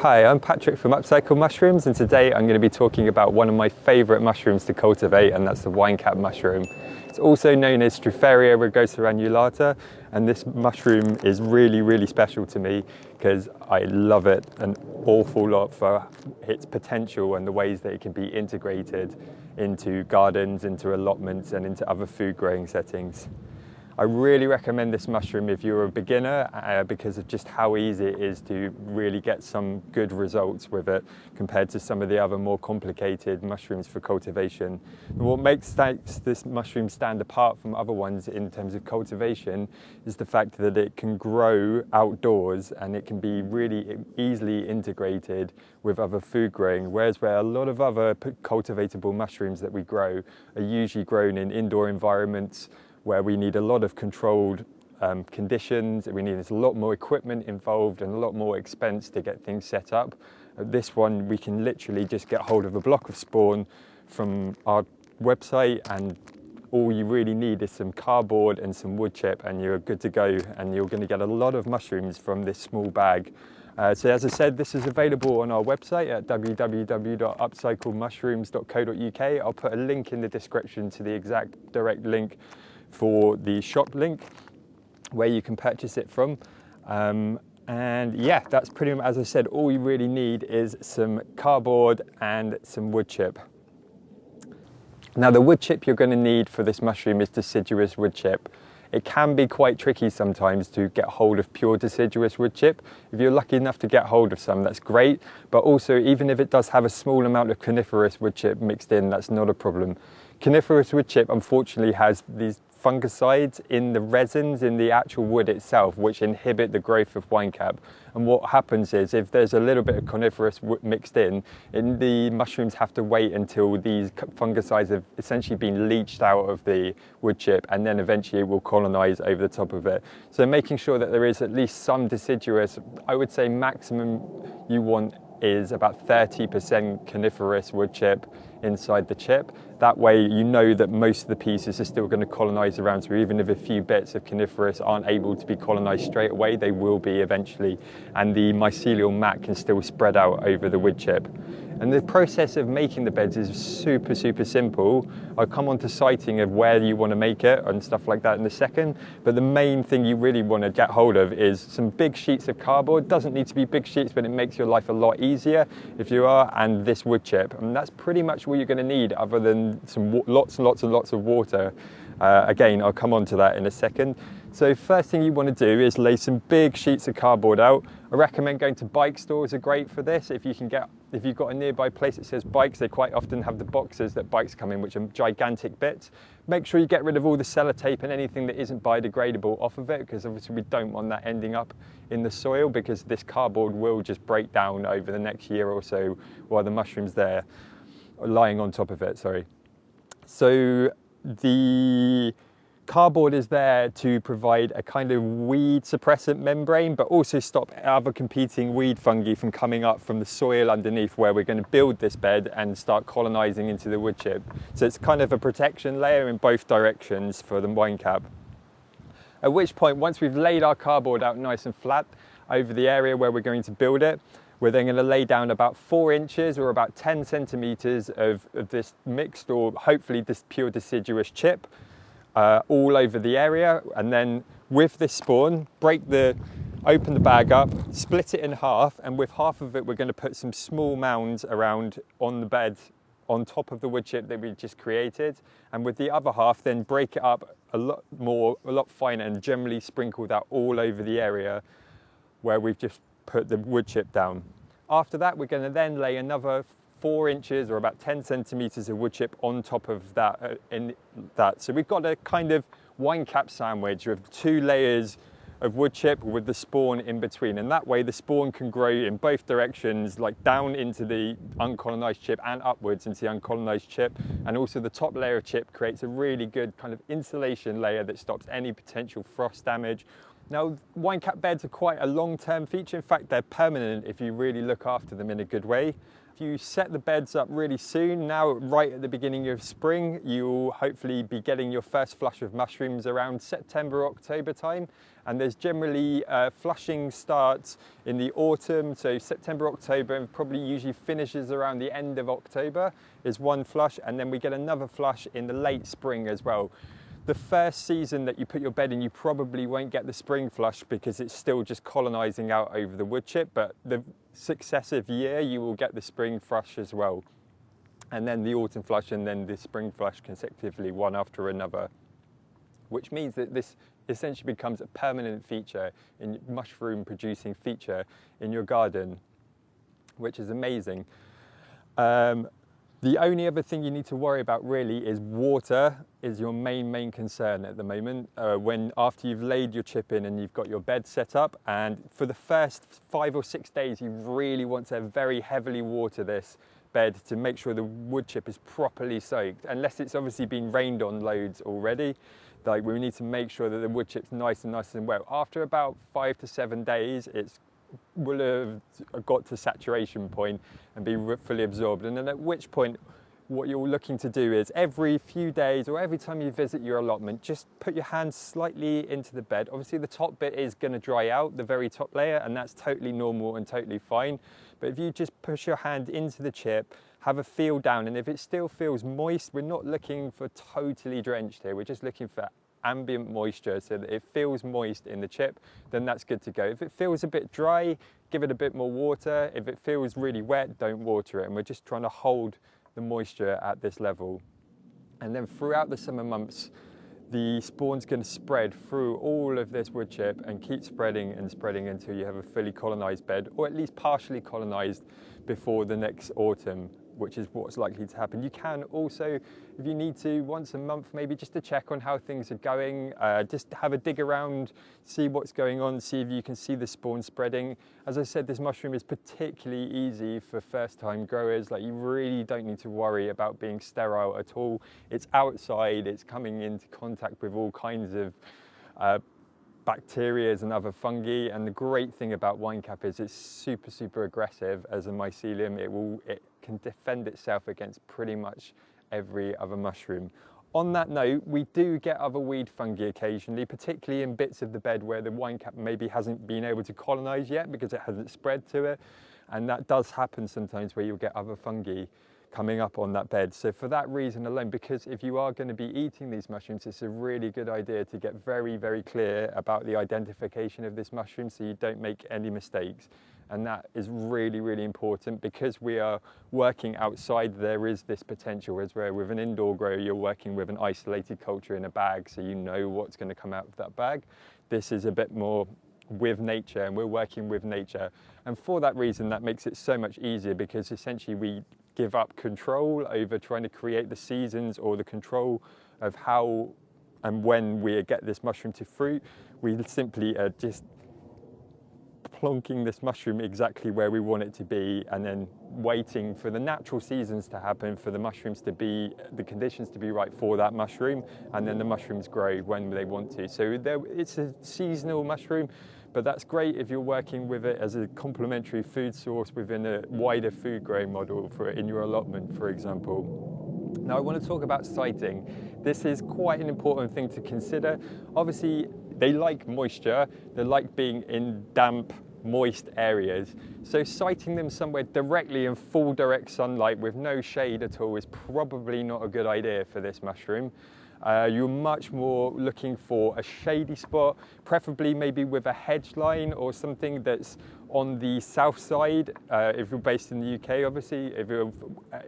Hi, I'm Patrick from Upcycle Mushrooms, and today I'm going to be talking about one of my favourite mushrooms to cultivate, and that's the winecap mushroom. It's also known as Stropharia rugosa ranulata, and this mushroom is really special to me because I love it an awful lot for its potential and the ways that it can be integrated into gardens, into allotments and into other food growing settings. I really recommend this mushroom if you're a beginner because of just how easy it is to really get some good results with it compared to some of the other more complicated mushrooms for cultivation. And what makes this mushroom stand apart from other ones in terms of cultivation is the fact that it can grow outdoors and it can be really easily integrated with other food growing, whereas where a lot of other cultivatable mushrooms that we grow are usually grown in indoor environments where we need a lot of controlled conditions, we need a lot more equipment involved and a lot more expense to get things set up. This one, we can literally just get hold of a block of spawn from our website, and all you really need is some cardboard and some wood chip and you're good to go, and you're going to get a lot of mushrooms from this small bag. So as I said, this is available on our website at www.upcyclemushrooms.co.uk. I'll put a link in the description to the exact direct link for the shop link where you can purchase it from. And yeah, that's pretty much, as I said, all you really need is some cardboard and some wood chip. Now the wood chip you're going to need for this mushroom is deciduous wood chip. It can be quite tricky sometimes to get hold of pure deciduous wood chip. If you're lucky enough to get hold of some, that's great, but also even if it does have a small amount of coniferous wood chip mixed in, that's not a problem. Coniferous wood chip unfortunately has these fungicides in the resins in the actual wood itself which inhibit the growth of winecap, and what happens is if there's a little bit of coniferous wood mixed in, the mushrooms have to wait until these fungicides have essentially been leached out of the wood chip, and then eventually it will colonize over the top of it. So making sure that there is at least some deciduous, I would say maximum you want is about 30% coniferous wood chip inside the chip. That way you know that most of the pieces are still going to colonize around, so even if a few bits of coniferous aren't able to be colonized straight away, they will be eventually, and the mycelial mat can still spread out over the wood chip. And the process of making the beds is super simple. I'll come on to siting of where you want to make it and stuff like that in a second, but the main thing you really want to get hold of is some big sheets of cardboard. Doesn't need to be big sheets, but it makes your life a lot easier if you are, and this wood chip, and that's pretty much all you're going to need other than some lots of water. Again, I'll come on to that in a second. So first thing you want to do is lay some big sheets of cardboard out. I recommend going to bike stores are great for this. If you've got a nearby place that says bikes, they quite often have the boxes that bikes come in, which are gigantic bits. Make sure you get rid of all the sellotape and anything that isn't biodegradable off of it, because obviously we don't want that ending up in the soil, because this cardboard will just break down over the next year or so while the mushroom's there, lying on top of it, sorry. So the cardboard is there to provide a kind of weed suppressant membrane, but also stop other competing weed fungi from coming up from the soil underneath where we're going to build this bed and start colonizing into the wood chip. So it's kind of a protection layer in both directions for the winecap. At which point, once we've laid our cardboard out nice and flat over the area where we're going to build it, we're then going to lay down about 4 inches or about 10 centimeters of this mixed or hopefully this pure deciduous chip all over the area, and then with this spawn, open the bag up, split it in half, and with half of it we're going to put some small mounds around on the bed on top of the wood chip that we just created, and with the other half then break it up a lot finer and generally sprinkle that all over the area where we've just put the wood chip down. After that, we're going to then lay another 4 inches or about 10 centimeters of wood chip on top of that. So we've got a kind of winecap sandwich with 2 layers of wood chip with the spawn in between, and that way the spawn can grow in both directions, like down into the uncolonized chip and upwards into the uncolonized chip, and also the top layer of chip creates a really good kind of insulation layer that stops any potential frost damage. Now, winecap beds are quite a long-term feature. In fact, they're permanent if you really look after them in a good way. If you set the beds up really soon, now right at the beginning of spring, you'll hopefully be getting your first flush of mushrooms around September, October time. And there's generally flushing starts in the autumn, so September, October, and probably usually finishes around the end of October is one flush, and then we get another flush in the late spring as well. The first season that you put your bed in, you probably won't get the spring flush because it's still just colonizing out over the wood chip, but the successive year you will get the spring flush as well. And then the autumn flush and then the spring flush consecutively, one after another, which means that this essentially becomes a permanent feature, in mushroom producing feature in your garden, which is amazing. The only other thing you need to worry about really is water is your main concern at the moment. After you've laid your chip in and you've got your bed set up, and for the first 5 or 6 days you really want to very heavily water this bed to make sure the wood chip is properly soaked, unless it's obviously been rained on loads already. Like, we need to make sure that the wood chip's nice and wet. After about 5 to 7 days, will have got to saturation point and be fully absorbed. And then at which point, what you're looking to do is every few days or every time you visit your allotment, just put your hand slightly into the bed. Obviously the top bit is going to dry out, the very top layer, and that's totally normal and totally fine. But if you just push your hand into the chip, have a feel down, and if it still feels moist, we're not looking for totally drenched here, we're just looking for ambient moisture so that it feels moist in the chip, then that's good to go. If it feels a bit dry, give it a bit more water. If it feels really wet, don't water it. And we're just trying to hold the moisture at this level. And then throughout the summer months, the spawn's going to spread through all of this wood chip and keep spreading and spreading until you have a fully colonized bed, or at least partially colonized before the next autumn, which is what's likely to happen. You can also, if you need to, once a month, maybe just to check on how things are going, just have a dig around, see what's going on, see if you can see the spawn spreading. As I said, this mushroom is particularly easy for first-time growers. Like, you really don't need to worry about being sterile at all. It's outside, it's coming into contact with all kinds of bacteria and other fungi, and the great thing about winecap is it's super aggressive as a mycelium. It can defend itself against pretty much every other mushroom. On that note, we do get other weed fungi occasionally, particularly in bits of the bed where the winecap maybe hasn't been able to colonize yet because it hasn't spread to it, and that does happen sometimes where you'll get other fungi coming up on that bed. So for that reason alone, because if you are going to be eating these mushrooms, it's a really good idea to get very clear about the identification of this mushroom so you don't make any mistakes. And that is really important, because we are working outside. There is this potential, as where with an indoor grower you're working with an isolated culture in a bag, so you know what's going to come out of that bag. This is a bit more with nature, and we're working with nature, and for that reason that makes it so much easier, because essentially we give up control over trying to create the seasons or the control of how and when we get this mushroom to fruit. We simply are just plonking this mushroom exactly where we want it to be, and then waiting for the natural seasons to happen, for the mushrooms to be, the conditions to be right for that mushroom, and then the mushrooms grow when they want to. So it's a seasonal mushroom, but that's great if you're working with it as a complementary food source within a wider food growing model in your allotment, for example. Now I want to talk about siting. This is quite an important thing to consider. Obviously, they like moisture, they like being in damp, moist areas. So siting them somewhere directly in full direct sunlight with no shade at all is probably not a good idea for this mushroom. You're much more looking for a shady spot, preferably maybe with a hedge line or something that's on the south side. If you're based in the UK, obviously, if you're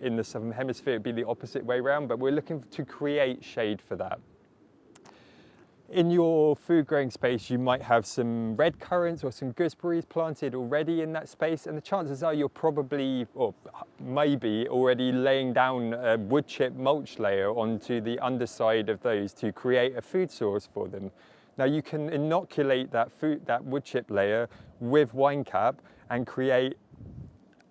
in the southern hemisphere, it'd be the opposite way around, but we're looking to create shade for that. In your food growing space, you might have some red currants or some gooseberries planted already in that space, and the chances are you're probably, or maybe already laying down a wood chip mulch layer onto the underside of those to create a food source for them. Now you can inoculate that wood chip layer with winecap and create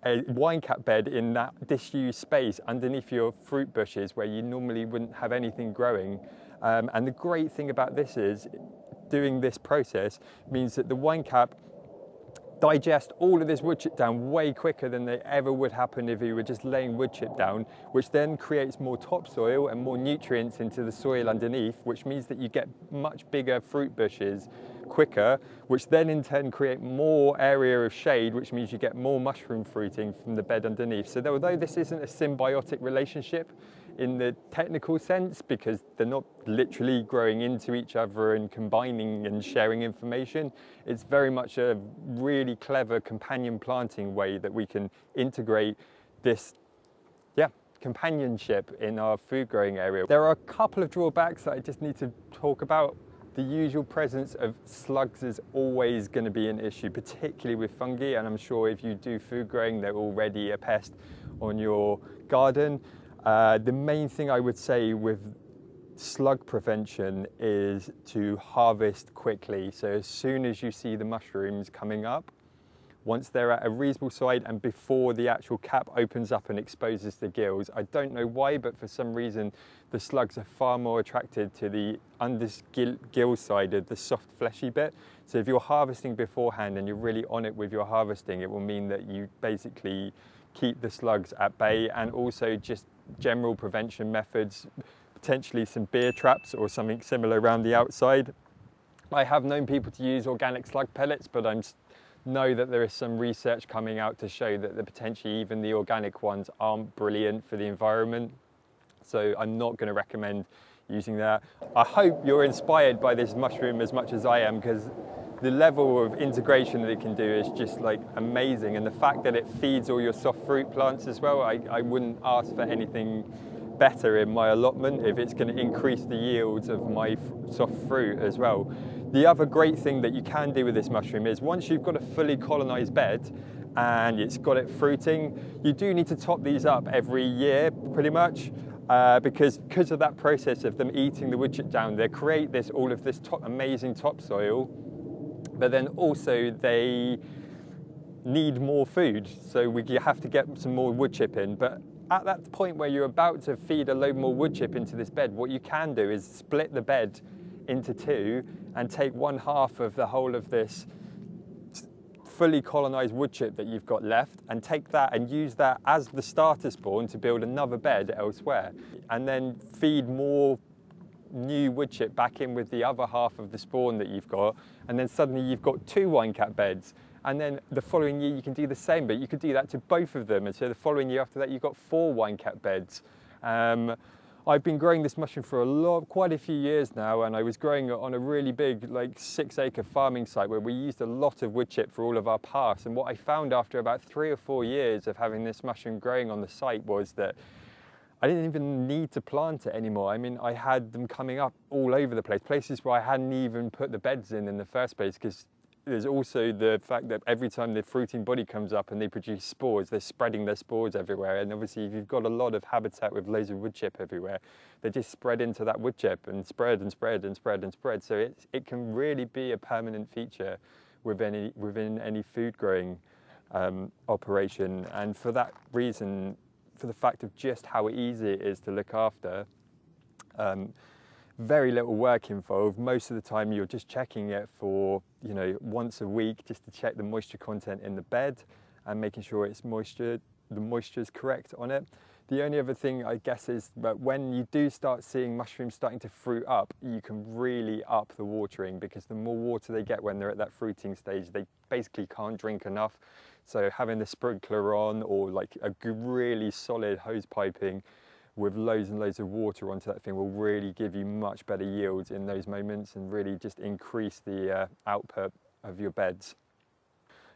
a winecap bed in that disused space underneath your fruit bushes where you normally wouldn't have anything growing. And the great thing about this is doing this process means that the winecap digest all of this wood chip down way quicker than they ever would happen if you were just laying wood chip down, which then creates more topsoil and more nutrients into the soil underneath, which means that you get much bigger fruit bushes quicker, which then in turn create more area of shade, which means you get more mushroom fruiting from the bed underneath. So although this isn't a symbiotic relationship in the technical sense, because they're not literally growing into each other and combining and sharing information, it's very much a really clever companion planting way that we can integrate this companionship in our food growing area. There are a couple of drawbacks that I just need to talk about. The usual presence of slugs is always going to be an issue, particularly with fungi, and I'm sure if you do food growing, they're already a pest on your garden. The main thing I would say with slug prevention is to harvest quickly. So as soon as you see the mushrooms coming up, once they're at a reasonable size and before the actual cap opens up and exposes the gills. I don't know why, but for some reason the slugs are far more attracted to the under gill side of the soft fleshy bit. So if you're harvesting beforehand and you're really on it with your harvesting, it will mean that you basically keep the slugs at bay, and also just general prevention methods, potentially some beer traps or something similar around the outside. I have known people to use organic slug pellets, but I know that there is some research coming out to show that potentially even the organic ones aren't brilliant for the environment. So I'm not going to recommend using that. I hope you're inspired by this mushroom as much as I am, because the level of integration that it can do is just like amazing, and the fact that it feeds all your soft fruit plants as well, I wouldn't ask for anything better in my allotment if it's going to increase the yields of my soft fruit as well. The other great thing that you can do with this mushroom is once you've got a fully colonized bed and it's got it fruiting, you do need to top these up every year pretty much. Because of that process of them eating the wood chip down, they create all of this amazing topsoil, but then also they need more food, so you have to get some more wood chip in. But at that point where you're about to feed a load more wood chip into this bed, what you can do is split the bed into two and take one half of the whole of this fully colonized wood chip that you've got left, and take that and use that as the starter spawn to build another bed elsewhere, and then feed more new wood chip back in with the other half of the spawn that you've got, and then suddenly you've got 2 wine cap beds. And then the following year you can do the same, but you could do that to both of them, and so the following year after that you've got 4 wine cap beds. I've been growing this mushroom for quite a few years now, and I was growing it on a really big, like 6-acre farming site where we used a lot of wood chip for all of our paths. And what I found after about 3 or 4 years of having this mushroom growing on the site was that I didn't even need to plant it anymore. I mean, I had them coming up all over the place, places where I hadn't even put the beds in the first place, because there's also the fact that every time the fruiting body comes up and they produce spores, they're spreading their spores everywhere. And obviously, if you've got a lot of habitat with loads of wood chip everywhere, they just spread into that wood chip and spread and spread and spread and spread. So it can really be a permanent feature within any food growing operation. And for that reason, for the fact of just how easy it is to look after, very little work involved. Most of the time you're just checking it for, once a week, just to check the moisture content in the bed and making sure the moisture is correct on it. The only other thing I guess is that when you do start seeing mushrooms starting to fruit up, you can really up the watering, because the more water they get when they're at that fruiting stage, they basically can't drink enough. So having the sprinkler on, or like a really solid hose piping with loads and loads of water onto that thing, will really give you much better yields in those moments and really just increase the output of your beds.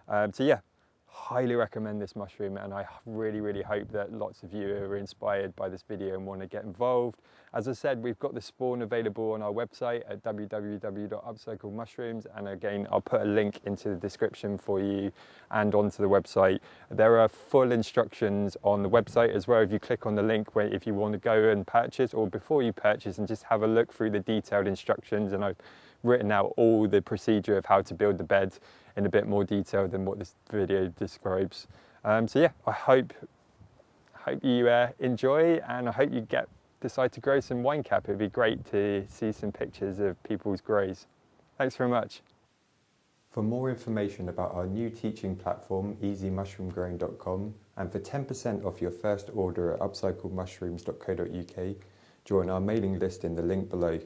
So yeah, highly recommend this mushroom, and I really, really hope that lots of you are inspired by this video and want to get involved. As I said, we've got the spawn available on our website at www.upcycledmushrooms, and again, I'll put a link into the description for you and onto the website. There are full instructions on the website as well if you click on the link, if you want to go and purchase, or before you purchase, and just have a look through the detailed instructions. And I've written out all the procedure of how to build the bed in a bit more detail than what this video describes. So yeah, I hope you enjoy, and I hope you decide to grow some wine cap. It'd be great to see some pictures of people's grows. Thanks very much. For more information about our new teaching platform, easymushroomgrowing.com, and for 10% off your first order at upcycledmushrooms.co.uk, join our mailing list in the link below.